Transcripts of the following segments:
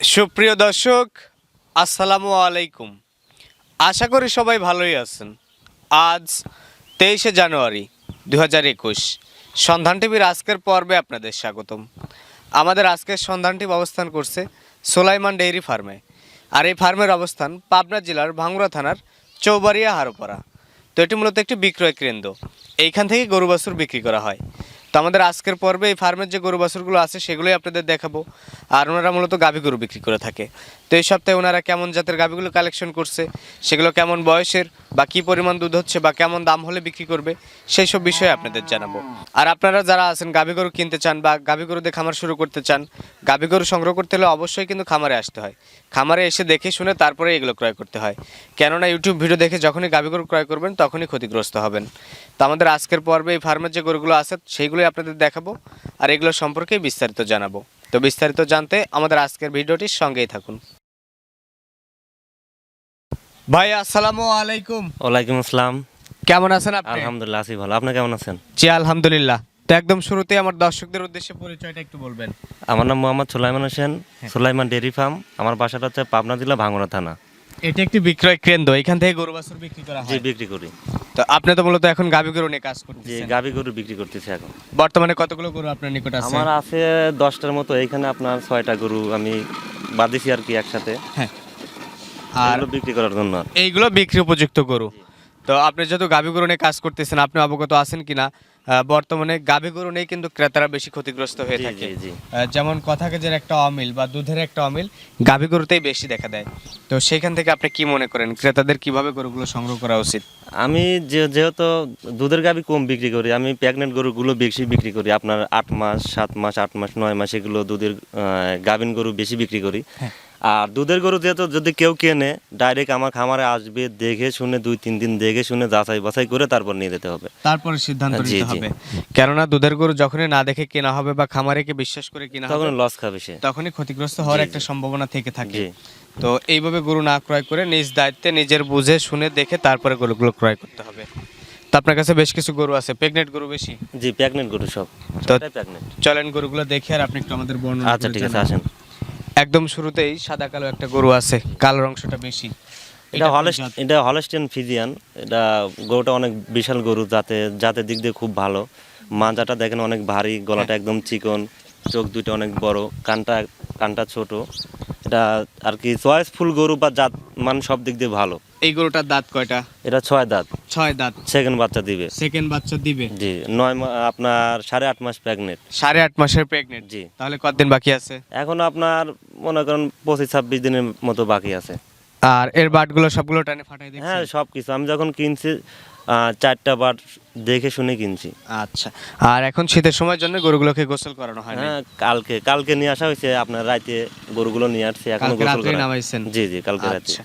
সুপ্রিয় দর্শক, আসসালামু আলাইকুম। আশা করি সবাই ভালোই আছেন। আজ 23শে জানুয়ারি 2021, সন্ধান টিভির আজকের পর্বে আপনাদের স্বাগতম। আমাদের আজকের সন্ধান টিভি অবস্থান করছে সোলাইমান ডেইরি ফার্মে। আর এই ফার্মের অবস্থান পাবনা জেলার ভাঙ্গুড়া থানার চৌবাড়িয়া হারোপাড়া। তো এটি মূলত একটি বিক্রয় কেন্দ্র। এইখান থেকে গরু বাছুর বিক্রি করা হয়। তো আমাদের আজকের পর্বে এই ফার্মের যে গরু বাছুরগুলো আছে সেগুলোই আপনাদের দেখাবো। আর ওনারা মূলত গাভী গরু বিক্রি করে থাকে। তো এই সপ্তাহে ওনারা কেমন জাতের গাভীগুলো কালেকশন করছে, সেগুলো কেমন বয়সের বা কী পরিমাণ দুধ হচ্ছে বা কেমন দাম হলে বিক্রি করবে, সেই সব বিষয়ে আপনাদের জানাবো। আর আপনারা যারা আছেন গাভী গরু কিনতে চান বা গাভী গরু দিয়ে খামার শুরু করতে চান, গাভী গরু সংগ্রহ করতে হলে অবশ্যই কিন্তু খামারে আসতে হয়। খামারে এসে দেখে শুনে তারপরে এগুলো ক্রয় করতে হয়। কেননা ইউটিউব ভিডিও দেখে যখনই গাভী গরু ক্রয় করবেন তখনই ক্ষতিগ্রস্ত হবেন। তো আমাদের আজকের পর্বে এই ফার্মের যে গরুগুলো আছে সেইগুলোই আপনাদের দেখাবো আর এগুলো সম্পর্কে বিস্তারিত জানাবো। তো বিস্তারিত জানতে আমাদের আজকের ভিডিওটির সঙ্গেই থাকুন। ভাই আসসালামু আলাইকুম। ওয়ালাইকুম আসসালাম। কেমন আছেন আপনি? আলহামদুলিল্লাহ আছি ভালো। আপনি কেমন আছেন? জি আলহামদুলিল্লাহ। তো একদম শুরুতেই আমার দর্শকদের উদ্দেশ্যে পরিচয়টা একটু বলবেন। আমার নাম মোহাম্মদ সোলাইমান হোসেন, সোলাইমান ডেয়ারি ফার্ম। আমার বাসাটা হচ্ছে পাবনা জেলা ভাঙ্গুড়া থানা। এটি একটি বিক্রয় কেন্দ্র, এখান থেকে গরু বাছুর বিক্রি করা জি হয়। বিক্রি করি। তো আপনি তো মূলত এখন গাভী গরু নিয়ে কাজ জি করতেছেন। গাভী গরু বিক্রি করতেছি এখন। বর্তমানে কতগুলো গরু আপনার নিকট আছে? আমার আছে 10টার মতো। এইখানে আপনার 6টা গরু আমি বাঁধিছি আর কি একসাথে। হ্যাঁ। আর বিক্রি করার জন্য। এইগুলো বিক্রি উপযুক্ত গরু। তো আপনি যেহেতু গাভী গরু নিয়ে কাজ করতেছেন, আপনি অবগত আছেন কিনা বর্তমানে গাভী গরু নিয়ে কিন্তু ক্রেতারা বেশি ক্ষতিগ্রস্ত হয়ে জি থাকে। জি জি। যেমন কথা কাজের একটা অমিল বা দুধের একটা অমিল গাভী গরুতেই বেশি দেখা দেয়। তো সেইখান থেকে আপনি কি মনে করেন ক্রেতাদের কিভাবে গরুগুলো সংগ্রহ করা উচিত? আমি যেহেতু দুধের গাভী কম বিক্রি করি, আমি প্রেগনেন্ট গরুগুলো বেশি বিক্রি করি। আপনার 8 মাস 7 মাস 8 মাস 9 মাস এগুলো দুধের গাভীন গরু বেশি বিক্রি করি। আর দুধের গরু যেহেতু যদি কেউ কেনে ডাইরেক্ট আমার খামারে আসবে, দেখে শুনে 2-3 দিন দেখে শুনে যাচাই বাছাই করে তারপর নিয়ে যেতে হবে। তারপরে সিদ্ধান্ত জি, নিতে জি। হবে। কেননা দুধের গরু যখনই না দেখে কেনা হবে বা খামারেকে বিশ্বাস করে কেনা হবে তখন লস খাবে সে। তখনই ক্ষতিগ্রস্ত হওয়ার জি, একটা জি। সম্ভাবনা থেকে থাকে। জি তো এইভাবে গরু না ক্রয় করে নিজ দায়িত্বে নিজের বুঝে শুনে দেখে তারপরে গরুগুলো ক্রয় করতে হবে। তো আপনার কাছে বেশ কিছু গরু আছে, প্রেগনেন্ট গরু বেশি। জি প্রেগনেন্ট গরু সব। তো সবটাই প্রেগনেন্ট। চলেন গরুগুলো দেখে আর আপনি একটু আমাদের বর্ণনা আচ্ছা করে ঠিক আছে জানান। আসেন। একদম শুরুতেই সাদা কালো একটা গরু আছে, কালোর অংশটা বেশি। এটা কোন জাত? এটা হলস্টিয়ান ফিজিয়ান। এটা গরুটা অনেক বিশাল গরু, জাতের দিক দিয়ে খুব ভালো। মাজাটা দেখেন অনেক ভারী, গলাটা একদম চিকন, চোখ দুটো অনেক বড়, কানটা ছোট। এটা আর কি চয়েসফুল গরু বা জাত মান সব দিক দিয়ে ভালো। এই গরুটার দাঁত কয়টা? এটা 6 দাঁত। 6 দাঁত। সেকেন্ড বাচ্চা দিবে। সেকেন্ড বাচ্চা দিবে। জি 9 আপনার 8.5 মাস প্রেগনেন্ট। 8.5 মাসের প্রেগনেন্ট। জি। তাহলে কতদিন বাকি আছে? এখন আপনার মনে করেন 25-26 দিনের মতো বাকি আছে। আর এর বাটগুলো সবগুলো টানে ফাটাই দিচ্ছেন? হ্যাঁ সব কিছু আমি যখন কিনছি 4টা বাট দেখে শুনে কিনছি। আচ্ছা। আর এখন শীতের সময়ের জন্য গরুগুলোকে গোসল করানো হয় না? হ্যাঁ কালকে নিয়ে আসা হয়েছে, আপনার রাতে গরুগুলো নিয়ে আসছে, এখনো কালকে গোসল রাত্রে করা। নামাইছেন? জি জি কালকে রাতে। আচ্ছা।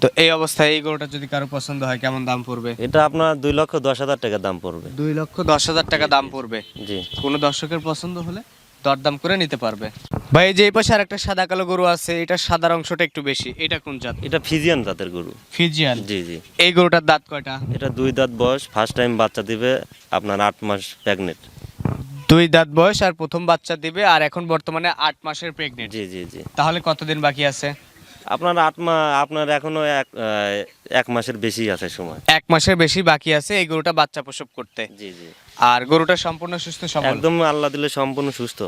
তো এই অবস্থায় এই গরুটা যদি কারো পছন্দ হয় কেমন দাম পড়বে? এটা আপনার 2,10,000 টাকা দাম পড়বে। 2,10,000 টাকা দাম পড়বে। জি। কোনো দর্শকের পছন্দ হলে দরদাম করে নিতে পারবে। ভাই এই যে এই পাশে আরেকটা সাদা কালো গরু আছে, এটা সাদার অংশটা একটু বেশি, এটা কোন জাত? এটা ফিজিয়ান জাতের গরু। ফিজিয়ান। জি জি। এই গরুটার দাঁত কয়টা? এটা 2 দাঁত বয়স, ফার্স্ট টাইম বাচ্চা দিবে, আপনার 8 মাস প্রেগনেন্ট। 2 দাঁত বয়স আর প্রথম বাচ্চা দিবে আর এখন বর্তমানে 8 মাসের প্রেগনেন্ট। জি জি জি। তাহলে কতদিন বাকি আছে? আপনার 8 মাস, আপনার এখনো এক মাসের বেশি আছে সময়। 1 মাসের বেশি বাকি আছে এই গরুটা বাচ্চা প্রসব করতে। জি জি। আর গরুটা সম্পূর্ণ সুস্থ সবল? একদম আল্লাহ দিলে সম্পূর্ণ সুস্থ।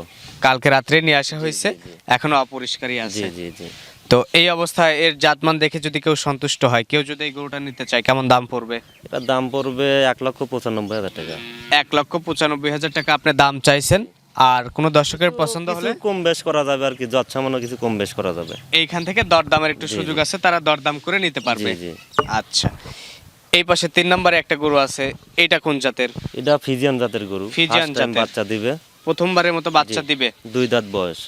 কালকে রাত্রে নিয়ে আসা হয়েছে, জি, জি। এখনো অপরিষ্কারই জি আছে। জি জি। তো এই অবস্থায় এর জাতমান দেখে যদি কেউ সন্তুষ্ট হয়, কেউ যদি এই গরুটা নিতে চায় কেমন দাম পড়বে? এটার দাম পড়বে 1,95,000 টাকা। 1,95,000 টাকা আপনি দাম চাইছেন। আর কোনো দর্শকের পছন্দ হলে কিছু কম বেশ করা যাবে আর কি, যৎসামান্য কিছু কম বেশ করা যাবে। এইখান থেকে দরদামের একটু জি, সুযোগ জি। আছে, তারা দরদাম করে নিতে পারবে। জি জি। আচ্ছা। এই পাশে 3 নম্বরে একটা গরু আছে, এটা কোন জাতের? এটা ফিজিয়ান জাতের গরু। ফিজিয়ান ফার্স্ট টাইম জাতের। বাচ্চা দিবে। প্রথমবারের মতো বাচ্চা জি। দিবে। 2 দাঁত বয়স।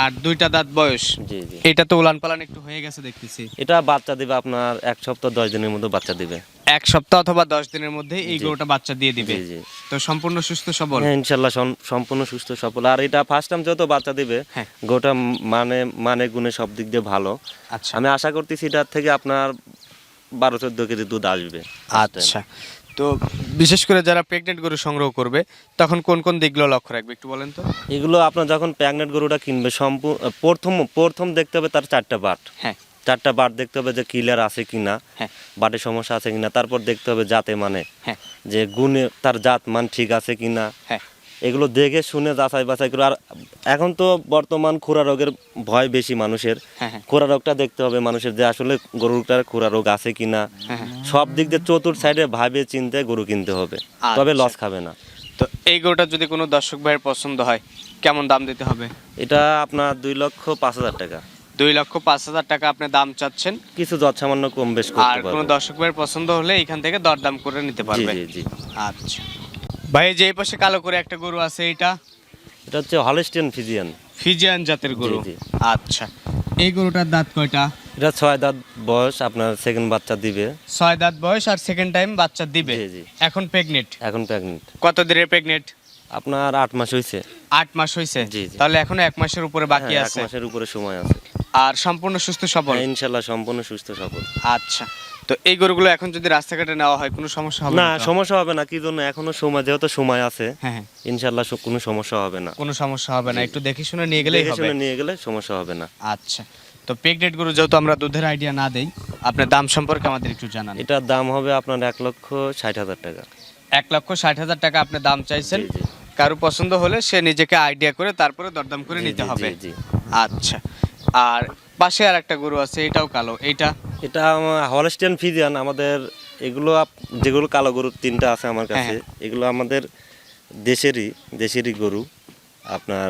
আর 2টা দাঁত বয়স। জি জি। এটা তো উলান পালান একটু হয়ে গেছে দেখতেছি। এটা বাচ্চা দিবে আপনার 1 সপ্তাহ 10 দিনের মধ্যে বাচ্চা দিবে। 1 সপ্তাহ অথবা 10 দিনের মধ্যে এই জি। গরুটা বাচ্চা দিয়ে দিবে। জি জি। তো সম্পূর্ণ সুস্থ সবল? হ্যাঁ ইনশাআল্লাহ সম্পূর্ণ সুস্থ সফল। আর এটা ফার্স্ট টাইম যত বাচ্চা দিবে হ্যাঁ। গরুটা মানে গুণে সব দিক দিয়ে ভালো। আচ্ছা। আমি আশা করতেছি এটার থেকে আপনার 12-14 কেজি দুধ আসবে। আচ্ছা। তো বিশেষ করে যারা প্রেগনেন্ট গরু সংগ্রহ করবে তখন কোন কোন দিকগুলো লক্ষ্য রাখবে একটু বলেন তো। এগুলো আপনার যখন প্রেগনেন্ট গরুটা কিনবে প্রথম দেখতে হবে তার 4টা বাট। হ্যাঁ 4টা বাট দেখতে হবে যে ক্লিয়ার আছে কিনা, হ্যাঁ বাটের সমস্যা আছে কিনা। তারপর দেখতে হবে জাতে মানে, হ্যাঁ যে গুণে তার জাত মান ঠিক আছে কিনা। হ্যাঁ এগুলো দেখে শুনে যাচাই বাছাই করে। আর এখন তো বর্তমান খুরা রোগের ভয় বেশি মানুষের। হ্যাঁ হ্যাঁ খুরা রোগটা দেখতে হবে মানুষের, যে আসলে গরুটার খুরা রোগ আছে কিনা। হ্যাঁ হ্যাঁ। সব দিক দিয়ে চতুর সাইডে ভাবে চিন্তে গরু কিনতে হবে, তবে আচ্ছা। লস খাবে না। তো এই গরুটা যদি কোনো দর্শক ভাইয়ের পছন্দ হয় কেমন দাম দিতে হবে? এটা আপনার 2,05,000 টাকা। 2,05,000 টাকা আপনি দাম চাচ্ছেন। কিছু যত সামান্য কম বেশ আর করতে কোনো পারবো। দর্শক ভাইয়ের পছন্দ হলে এখান থেকে দরদাম করে নিতে জি পারবে। জি জি। আচ্ছা ভাই, যে এই পাশে কালো করে একটা গরু আছে, এটা এটা হচ্ছে হলস্টিয়ান ফিজিয়ান। ফিজিয়ান জাতের গরু। জি। আচ্ছা, এই গরুটার দাঁত কয়টা? এটা 6 দাঁত বয়স, আপনার সেকেন্ড বাচ্চা দিবে। 6 দাঁত বয়স আর সেকেন্ড টাইম বাচ্চা দিবে। জি জি। এখন প্রেগনেন্ট? এখন প্রেগনেন্ট। কত দিনের প্রেগনেন্ট? আপনার 8 মাস হয়েছে। 8 মাস হয়েছে। জি জি। তাহলে এখনো 1 মাসের উপরে বাকি হ্যাঁ, আছে। 1 মাসের উপরে সময় আছে। আর সম্পূর্ণ সুস্থ সবল? হ্যাঁ, ইনশাআল্লাহ সম্পূর্ণ সুস্থ সবল। আচ্ছা, তো এই গরুগুলো এখন যদি রাস্তাঘাটে নেওয়া হয় কোনো সমস্যা হবে না, না তো? সমস্যা হবে না। কি জন্য, এখনো সময়, যেহেতু সময় আছে, হ্যাঁ হ্যাঁ, ইনশাআল্লাহ কোনো সমস্যা হবে না। কোনো সমস্যা হবে না, জি। একটু দেখে শুনে নিয়ে গেলেই দেখে হবে। শুনে নিয়ে গেলে সমস্যা হবে না। আচ্ছা, তো প্রেগনেন্ট গরু যেহেতু আমরা দুধের আইডিয়া না দেই, আপনার দাম সম্পর্কে আমাদের একটু জানান। এটার দাম হবে আপনার 1,60,000 টাকা। 1,60,000 টাকা আপনি দাম চাইছেন। জি জি। কারো পছন্দ হলে সে নিজেকে আইডিয়া করে তারপরে দরদাম করে জি, নিতে জি, হবে। জি, জি। আচ্ছা, আর পাশে আর একটা গরু আছে, এটাও কালো, এইটা? এটা হলস্টিয়ান ফিজিয়ান। আমাদের এগুলো যেগুলো কালো গরু 3টা আছে আমার কাছে, হ্যাঁ। এগুলো আমাদের দেশেরই গরু। আপনার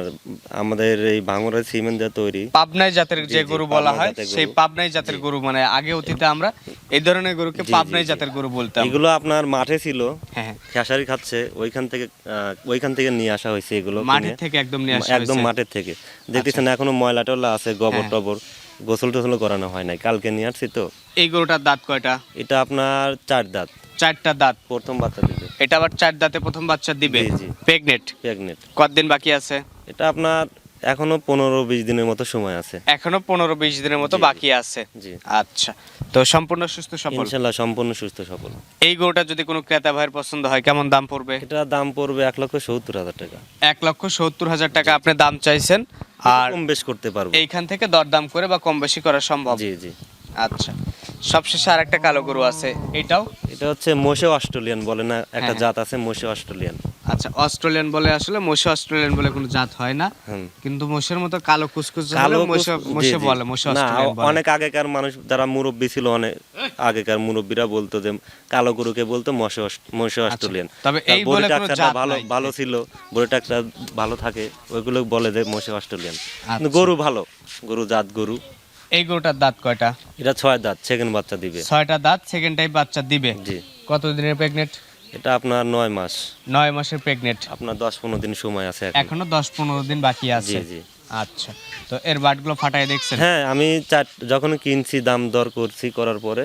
আমাদের এই ভাঙড়ের সিমেন্ট দিয়ে তৈরি। পাবনাই জাতের জি, যে জি, গরু বলা পাবনা হয়, জাতের সেই গরু। পাবনাই জাতের জি। গরু, মানে আগে অতীতে আমরা এই ধরনের গরুকে জি, জি, পাবনাই জি। জাতের গরু বলতাম। এগুলো আপনার মাঠে ছিল, হ্যাঁ হ্যাঁ, খেসারি খাচ্ছে, ওইখান থেকে নিয়ে আসা হয়েছে এগুলো। মাঠের কিনে। থেকে একদম নিয়ে আসা একদম হয়েছে। মাঠের থেকে। দেখতেছেন এখনো ময়লা টলা আছে, গোবর হ্যাঁ। টবর, গোসল টোসল করানো হয় নাই, কালকে নিয়ে আসছি তো। এই গরুটার দাঁত কয়টা? এটা আপনার 4 দাঁত, 4টা দাঁত। প্রথম বাচ্চা দিবে। এটা আবার 4 দাঁতে প্রথম বাচ্চা দিবে। জি, জি। প্রেগনেন্ট? প্রেগনেন্ট। কতদিন বাকি আছে? এটা আপনার এখনো 15-20 দিনের মতো সময় আছে। এখনো 15-20 দিনের মতো জি, জি। বাকি আছে। জি। আচ্ছা, তো সম্পূর্ণ সুস্থ সবল? ইনশাল্লাহ সম্পূর্ণ সুস্থ সবল। এই গরুটা যদি কোনো ক্রেতা ভাইয়ের পছন্দ হয় কেমন দাম পড়বে? এটা দাম পড়বে 1,70,000 টাকা। 1,70,000 টাকা আপনি দাম চাইছেন। আর কম বেশ করতে পারবো। এইখান থেকে দরদাম করে বা কম বেশি করা সম্ভব? জি জি। আচ্ছা, সবশেষে আর একটা কালো গরু আছে, এটাও? এটা হচ্ছে মোশে অস্ট্রেলিয়ান বলে না, একটা হ্যাঁ। জাত আছে মোশে অস্ট্রেলিয়ান। আচ্ছা, অস্ট্রেলিয়ান বলে, আসলে মোশে অস্ট্রেলিয়ান বলে কোনো জাত হয় না, হুম। কিন্তু মোশের মতো কালো কুচকুচ হলে কালো মোশে জি, মোশে জি। বলে, মোশে না, অস্ট্রেলিয়ান বলে। অনেক আগেকার মানুষ যারা মুরব্বী ছিল, অনেক আগেকার মুরব্বীরা বলতো যে কালো গরুকে বলতো মোশে অস্ট্রেলিয়ান। তবে এই তার বলে বডি কোনো টাকচারটা জাত ভালো নাই। ভালো ছিল, বডি টাকচার ভালো থাকে, ওইগুলো বলে যে মোশে অস্ট্রেলিয়ান। কিন্তু আচ্ছা। গরু ভালো, জাত গরু। এই গরুটার দাঁত কয়টা? এটা 6 দাঁত, সেকেন্ড বাচ্চা দিবে। 6টা দাঁত, সেকেন্ড টাইম বাচ্চা দিবে। জি। কত দিনের প্রেগনেন্ট? এটা আপনার 9 মাস। 9 মাসের প্রেগনেন্ট। আপনার 10-15 দিন সময় আছে এখন। এখনো 10-15 দিন বাকি আছে। জি জি। আচ্ছা, তো এর বাটগুলো ফাটায় দেখছেন? হ্যাঁ, আমি যখন কিনছি, দাম দর করছি, করার পরে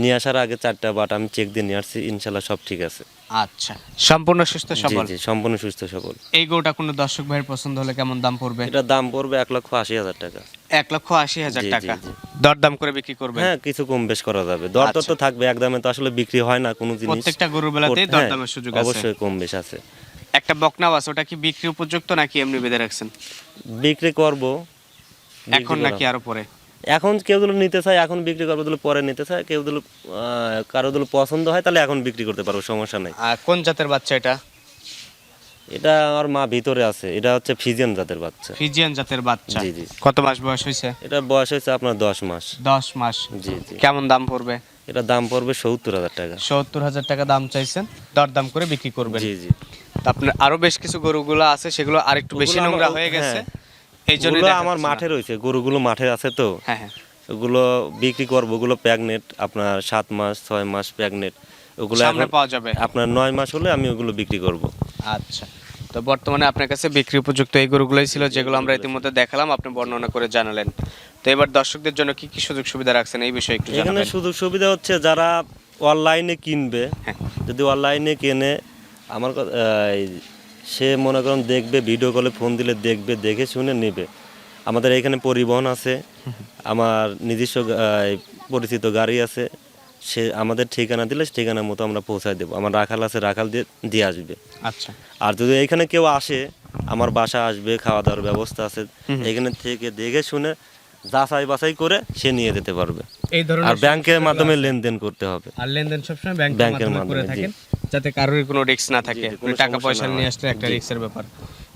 নিয়ে আসার আগে 4টা বাট আমি চেক দিয়ে নিয়ে আসছি, ইনশাল্লাহ সব ঠিক আছে। আচ্ছা, সম্পূর্ণ সুস্থ জি সবল? জি, সম্পূর্ণ সুস্থ সবল। এই গরুটা কোনো দর্শক ভাইয়ের পছন্দ হলে কেমন দাম পড়বে? এটার দাম পড়বে 1,80,000 টাকা। 1,80,000 জি, টাকা। জি, জি। দরদাম করে বিক্রি করবেন? হ্যাঁ, কিছু কম বেশ করা যাবে। দর আচ্ছা। তো থাকবে, একদমে তো আসলে বিক্রি হয় না কোনো জিনিস। প্রত্যেকটা গরুর বেলাতেই হ্যাঁ, দরদামের সুযোগ আছে? অবশ্যই কম বেশ আছে। একটা বকনাও আছে, ওটা কি বিক্রি উপযুক্ত নাকি এমনি বেঁধে রাখছেন? বিক্রি করব। এখন নাকি আরো পরে? এখন কেউ যদি নিতে চায় এখন বিক্রি করবো, দিলে পরে নিতে চায়, কেউ যদি কারো যদি পছন্দ হয় তাহলে এখন বিক্রি করতে পারবো, সমস্যা নাই। আর কোন জাতের বাচ্চা এটা? এটা আমার মা ভিতরে আছে, এটা হচ্ছে ফিজিয়ান জাতের বাচ্চা। ফিজিয়ান জাতের বাচ্চা। জি জি। কত মাস বয়স হয়েছে? এটা বয়স হয়েছে আপনার 10 মাস। 10 মাস। জি জি। কেমন দাম পড়বে? এটা দাম পড়বে 70,000 টাকা। 70,000 টাকা দাম চাইছেন, দরদাম করে বিক্রি করবেন? জি জি। তা আপনার আরো বেশ কিছু গরুগুলো আছে, সেগুলো আরেকটু বেশি ওগুলো নোংরা আমার- হয়ে গেছে, হ্যাঁ। এই জন্য ওগুলো আমার মাঠে রয়েছে, গরুগুলো মাঠে আছে তো। হ্যাঁ হ্যাঁ। ওগুলো বিক্রি করবো। ওগুলো প্রেগনেন্ট, আপনার 7 মাস 6 মাস প্রেগনেন্ট। ওগুলো সামনে এখন পাওয়া যাবে? আপনার 9 মাস হলে আমি ওগুলো বিক্রি করব। আচ্ছা, তো বর্তমানে আপনার কাছে বিক্রি উপযুক্ত এই গরুগুলোই ছিল, যেগুলো আমরা ইতিমধ্যে দেখালাম, আপনি বর্ণনা করে জানালেন। তো এবার দর্শকদের জন্য কি কি সুযোগ সুবিধা রাখছেন এই বিষয়ে একটু এখানে জানাবেন? সুযোগ সুবিধা হচ্ছে যারা অনলাইনে কিনবে, হ্যাঁ। যদি অনলাইনে কেনে, আমার সে মনে করেন দেখবে, ভিডিও কলে ফোন দিলে দেখবে, দেখে শুনে নেবে। আমাদের এখানে পরিবহন আছে, আমার নিজস্ব পরিচিত গাড়ি আছে, সে আমাদের ঠিকানা দিলে ঠিকানা মতো আমরা পৌঁছায় দেবো। আমার রাখাল আছে, রাখাল দিয়ে আসবে। আচ্ছা। আর যদি এইখানে কেউ আসে, আমার বাসা আসবে, খাওয়া দাওয়ার ব্যবস্থা আছে, এখানে থেকে দেখে শুনে যাচাই বাছাই করে সে নিয়ে যেতে পারবে। এই ধরনের আর ব্যাংকের মাধ্যমে লেনদেন করতে হবে। আর লেনদেন সবসময় ব্যাংকের মাধ্যমে করে থাকেন, যাতে কারোর কোনো রিস্ক না থাকে, কোনো টাকা সমস্যা পয়সা না নিয়ে হয়। আসলে একটা রিস্কের ব্যাপার।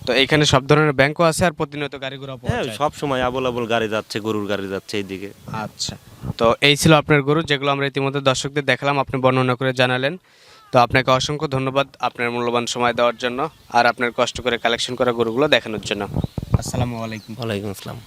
তো এইখানে সব ধরনের ব্যাংকও আছে আর প্রতিনিয়ত গাড়ি ঘোড়া পাওয়া হ্যাঁ, যায়। সব সময় আবল গাড়ি যাচ্ছে, গরুর গাড়ি যাচ্ছে এইদিকে। আচ্ছা, তো এই ছিল আপনার গরু, যেগুলো আমরা ইতিমধ্যে দর্শকদের দেখালাম, আপনি বর্ণনা করে জানালেন। তো আপনাকে অসংখ্য ধন্যবাদ আপনার মূল্যবান সময় দেওয়ার জন্য আর আপনার কষ্ট করে কালেকশন করা গরুগুলো দেখানোর জন্য। আসসালামু আলাইকুম। ওয়ালাইকুম আসসালাম।